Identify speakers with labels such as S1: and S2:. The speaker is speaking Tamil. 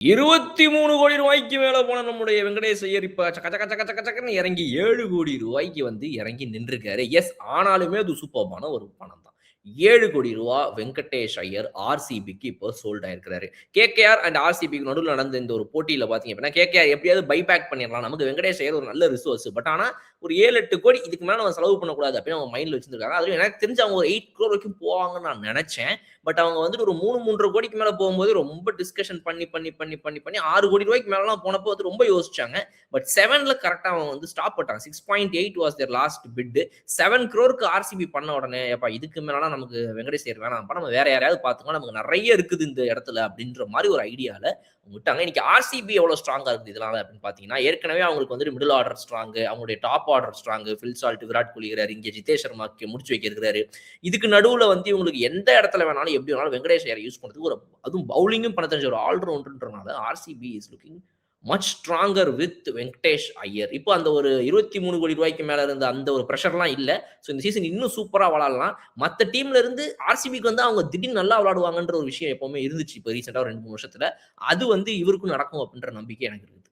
S1: 23 கோடி ரூபாய்க்கு மேல போன நம்முடைய வெங்கடேஷ் ஐயர் இப்ப சக்க சக்க சக்க சக்க சக்கன்னு இறங்கி 7 கோடி ரூபாய்க்கு வந்து இறங்கி நின்றுருக்காரு. எஸ் ஆனாலுமே அது சூப்பர்பான ஒரு பணம் தான். 7 கோடி ரூபா வெங்கடேஷ் ஐயர் ஆர்சிபிக்கு இப்போ சோல்ட் ஆயிருக்கிறாரு. கேகேஆர் அண்ட் ஆர்சிபிக்கு நடுவுல நடந்த இந்த ஒரு போட்டியில பார்த்தீங்க அப்படின்னா, கேகேஆர் எப்படியாவது பைபேக் பண்ணிரலாம். நமக்கு வெங்கடேஷ் ஐயர் ஒரு நல்ல ரிசோர்ஸ். பட் ஆனா ஒரு 7, 8 கோடி இதுக்கு மேல நம்ம செலவு பண்ணக்கூடாது அப்படின்னு அவங்க மைண்ட்ல வச்சிருந்திருக்காங்க. அதுவும் எனக்கு தெரிஞ்சு அவங்க ஒரு 8 crore வரைக்கும் போவாங்கன்னு நான் நெனச்சேன். பட் அவங்க வந்துட்டு ஒரு 3, 3.5 கோடிக்கு மேல போகும்போது ரொம்ப டிஸ்கஷன் பண்ணி 6 கோடி ரூபாய்க்கு மேலலாம் போனப்போ வந்து ரொம்ப யோசிச்சாங்க. பட் 7ல கரெக்ட்டா அவங்க வந்து ஸ்டாப் பண்ணிட்டாங்க. 6.8 was there last bit. 7 crore RCB பண்ண உடனே, "ஏப்பா இதுக்கு மேலலாம் நமக்கு வெங்கடேஷ் ஐயர் வேணாம்ப்பா. நம்ம வேற யாரையாவது பார்த்துக்கலாம். நமக்கு நெறைய இருக்குது இந்த இடத்துல." அப்படின்ற மாரி ஒரு ஐடியால விட்டாங்க. இன்னைக்கு ஆர்சிபி எவ்வளோ ஸ்ட்ராங்கா இருக்குது இதனால அப்படின்னு பார்த்தீங்கன்னா, ஏற்கனவே அவங்களுக்கு வந்துட்டு மிடில் ஆர்டர் ஸ்ட்ராங்கு, அவங்களுடைய top order strong. Phil Salt, Virat Kohli இருக்கிறாரு. இங்க ஜிதேஷ் சர்மாக்கு முடிச்சு வைக்க இருக்கிறாரு. இதுக்கு நடுவுல வந்து இவங்களுக்கு எந்த இடத்துல வேணாலும், எப்படி வேணாலும் வெங்கடேஷ் ஐயரை யூஸ் பண்றதுக்கு ஒரு அதுவும் பவுலிங்கும் பண்ண தெரிஞ்ச ஒரு ஆல்ரவுண்டர்ன்றனால RCB is looking much stronger with Venkatesh Iyer. இப்போ அந்த ஒரு 23 கோடி ரூபாய்க்கு மேல இருந்த அந்த ஒரு பிரஷர்லாம் இல்ல. ஸோ இந்த சீசன் இன்னும் சூப்பரா விளையாடலாம். மத்த டீம்ல இருந்து ஆர்சிபிக்கு வந்து அவங்க திடீர்னு நல்லா விளையாடுவாங்கன்ற ஒரு விஷயம் எப்பவுமே இருந்துச்சு. இப்போ ரீசென்ட்டா ஒரு 2, 3 வருஷத்துல. அது வந்து இவருக்கும் நடக்கும் அப்படின்ற நம்பிக்கை எனக்கு இருக்குது.